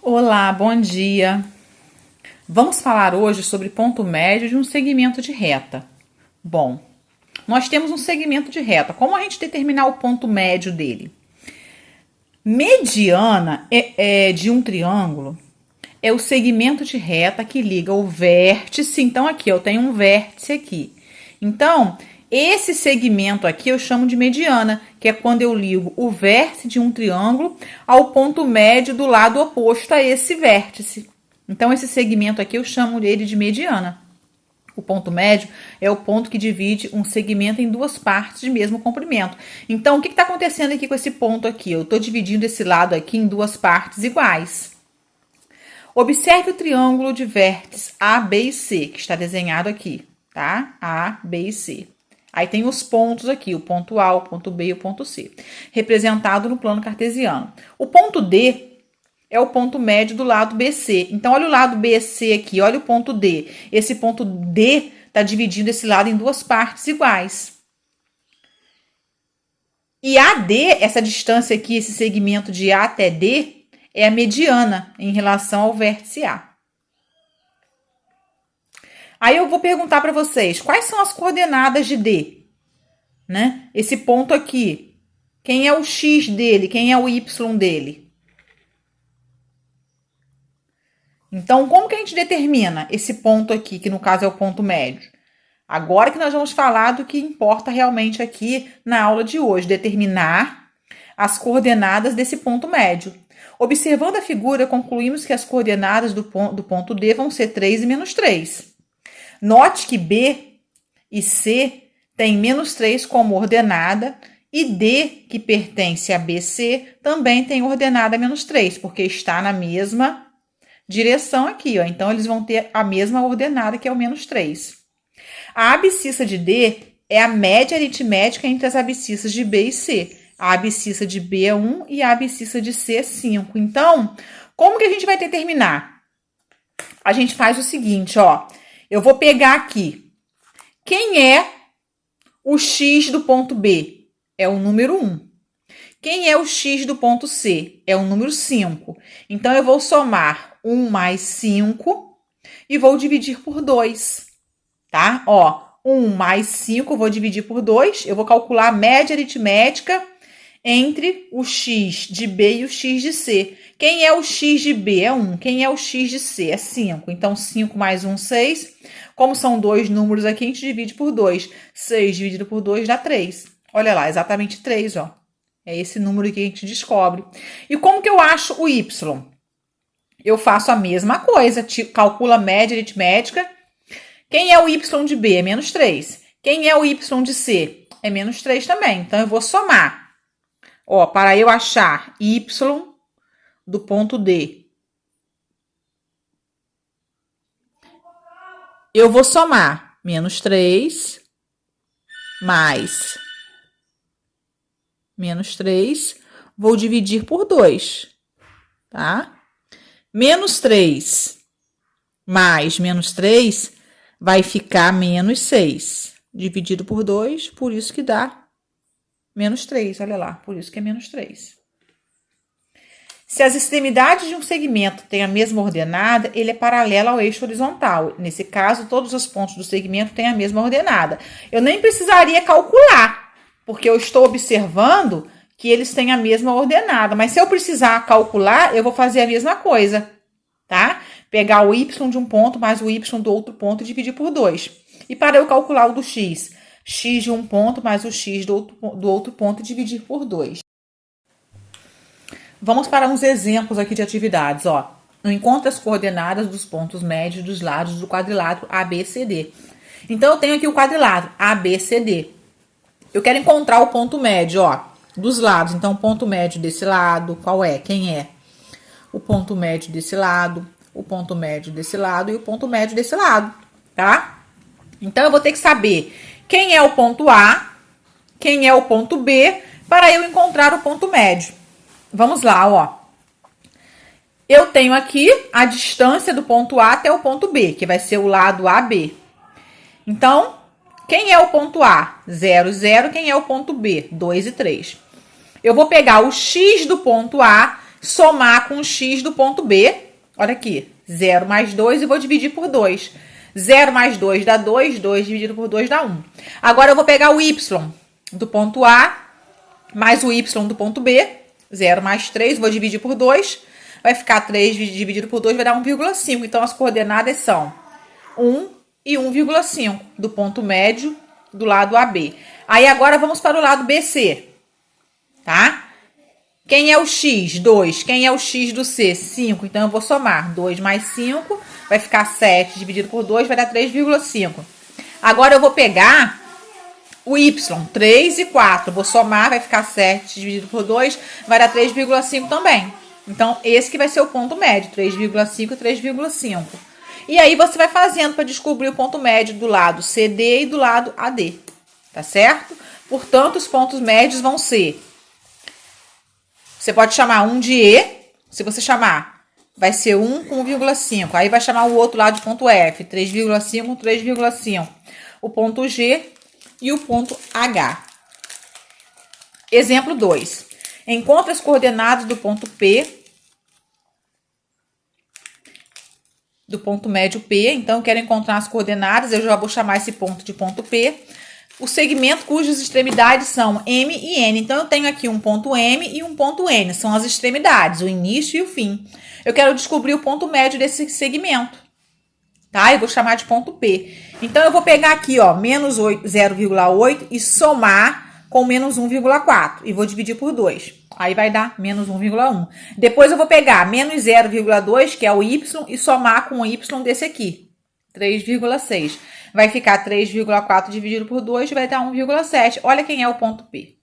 Olá, bom dia. Vamos falar hoje sobre ponto médio de um segmento de reta. Bom, nós temos um segmento de reta. Como a gente determinar o ponto médio dele? Mediana de um triângulo é o segmento de reta que liga o vértice. Então, aqui eu tenho um vértice aqui. Então, esse segmento aqui eu chamo de mediana, que é quando eu ligo o vértice de um triângulo ao ponto médio do lado oposto a esse vértice. Então, esse segmento aqui eu chamo ele de mediana. O ponto médio é o ponto que divide um segmento em duas partes de mesmo comprimento. Então, o que está acontecendo aqui com esse ponto aqui? Eu estou dividindo esse lado aqui em duas partes iguais. Observe o triângulo de vértices A, B e C, que está desenhado aqui, tá? A, B e C. Aí tem os pontos aqui, o ponto A, o ponto B e o ponto C, representado no plano cartesiano. O ponto D é o ponto médio do lado BC. Então, olha o lado BC aqui, olha o ponto D. Esse ponto D está dividindo esse lado em duas partes iguais. E AD, essa distância aqui, esse segmento de A até D, é a mediana em relação ao vértice A. Aí eu vou perguntar para vocês, quais são as coordenadas de D? Né? Esse ponto aqui, quem é o X dele, quem é o Y dele? Então, como que a gente determina esse ponto aqui, que no caso é o ponto médio? Agora que nós vamos falar do que importa realmente aqui na aula de hoje, determinar as coordenadas desse ponto médio. Observando a figura, concluímos que as coordenadas do ponto D vão ser 3 e menos 3. Note que B e C têm menos 3 como ordenada e D, que pertence a BC, também tem ordenada menos 3, porque está na mesma direção aqui, ó. Então, eles vão ter a mesma ordenada, que é o menos 3. A abscissa de D é a média aritmética entre as abscissas de B e C. A abscissa de B é 1 e a abscissa de C é 5. Então, como que a gente vai determinar? A gente faz o seguinte, ó. Eu vou pegar aqui. Quem é o X do ponto B? É o número 1. Quem é o X do ponto C? É o número 5. Então, eu vou somar 1 mais 5 e vou dividir por 2, tá? Ó, 1 mais 5 eu vou dividir por 2. Eu vou calcular a média aritmética entre o X de B e o X de C. Quem é o X de B? É 1. Quem é o X de C? É 5. Então, 5 mais 1, 6. Como são dois números aqui, a gente divide por 2. 6 dividido por 2 dá 3. Olha lá, exatamente 3, ó. É esse número que a gente descobre. E como que eu acho o Y? Eu faço a mesma coisa, calculo a média aritmética. Quem é o Y de B? É menos 3. Quem é o Y de C? É menos 3 também. Então, eu vou somar. Ó, para eu achar Y do ponto D, eu vou somar menos 3 mais menos 3, vou dividir por 2, tá? Menos 3 mais menos 3 vai ficar menos 6, dividido por 2, por isso que dá menos 3, olha lá, por isso que é menos 3. Se as extremidades de um segmento têm a mesma ordenada, ele é paralelo ao eixo horizontal. Nesse caso, todos os pontos do segmento têm a mesma ordenada. Eu nem precisaria calcular, porque eu estou observando que eles têm a mesma ordenada. Mas se eu precisar calcular, eu vou fazer a mesma coisa, tá? Pegar o Y de um ponto mais o Y do outro ponto e dividir por 2. E para eu calcular o do X, X de um ponto mais o X do outro ponto e dividir por 2. Vamos para uns exemplos aqui de atividades, ó. Encontre as coordenadas dos pontos médios dos lados do quadrilátero ABCD. Então, eu tenho aqui o quadrilátero ABCD. Eu quero encontrar o ponto médio, ó, dos lados. Então, o ponto médio desse lado, qual é? Quem é? O ponto médio desse lado, o ponto médio desse lado e o ponto médio desse lado, tá? Então, eu vou ter que saber quem é o ponto A, quem é o ponto B, para eu encontrar o ponto médio. Vamos lá, ó. Eu tenho aqui a distância do ponto A até o ponto B, que vai ser o lado AB. Então, quem é o ponto A? 0, 0. Quem é o ponto B? 2 e 3. Eu vou pegar o X do ponto A, somar com o x do ponto B. Olha aqui, 0 mais 2 e vou dividir por 2. 0 mais 2 dá 2, 2 dividido por 2 dá 1. Agora eu vou pegar o y do ponto A mais o y do ponto B. 0 mais 3, vou dividir por 2. Vai ficar 3 dividido por 2, vai dar 1,5. Então, as coordenadas são 1 e 1,5 do ponto médio do lado AB. Aí, agora, vamos para o lado BC, tá? Quem é o x? 2. Quem é o x do C? 5. Então, eu vou somar 2 mais 5, vai ficar 7 dividido por 2, vai dar 3,5. Agora, eu vou pegar o y, 3 e 4. Vou somar, vai ficar 7 dividido por 2, vai dar 3,5 também. Então, esse que vai ser o ponto médio, 3,5 e 3,5. E aí, você vai fazendo para descobrir o ponto médio do lado CD e do lado AD. Tá certo? Portanto, os pontos médios vão ser... Você pode chamar um de E. Se você chamar, vai ser 1 com 1,5. Aí, vai chamar o outro lado de ponto F. 3,5 com 3,5. O ponto G e o ponto H. Exemplo 2. Encontre as coordenadas do ponto P, do ponto médio P. Então, eu quero encontrar as coordenadas. Eu já vou chamar esse ponto de ponto P. O segmento cujas extremidades são M e N. Então, eu tenho aqui um ponto M e um ponto N. São as extremidades, o início e o fim. Eu quero descobrir o ponto médio desse segmento. Tá? Eu vou chamar de ponto P. Então, eu vou pegar aqui, ó, menos 0,8 e somar com menos 1,4. E vou dividir por 2. Aí vai dar menos 1,1. Depois, eu vou pegar menos 0,2, que é o Y, e somar com o Y desse aqui. 3,6. Vai ficar 3,4 dividido por 2, vai dar 1,7. Olha quem é o ponto P.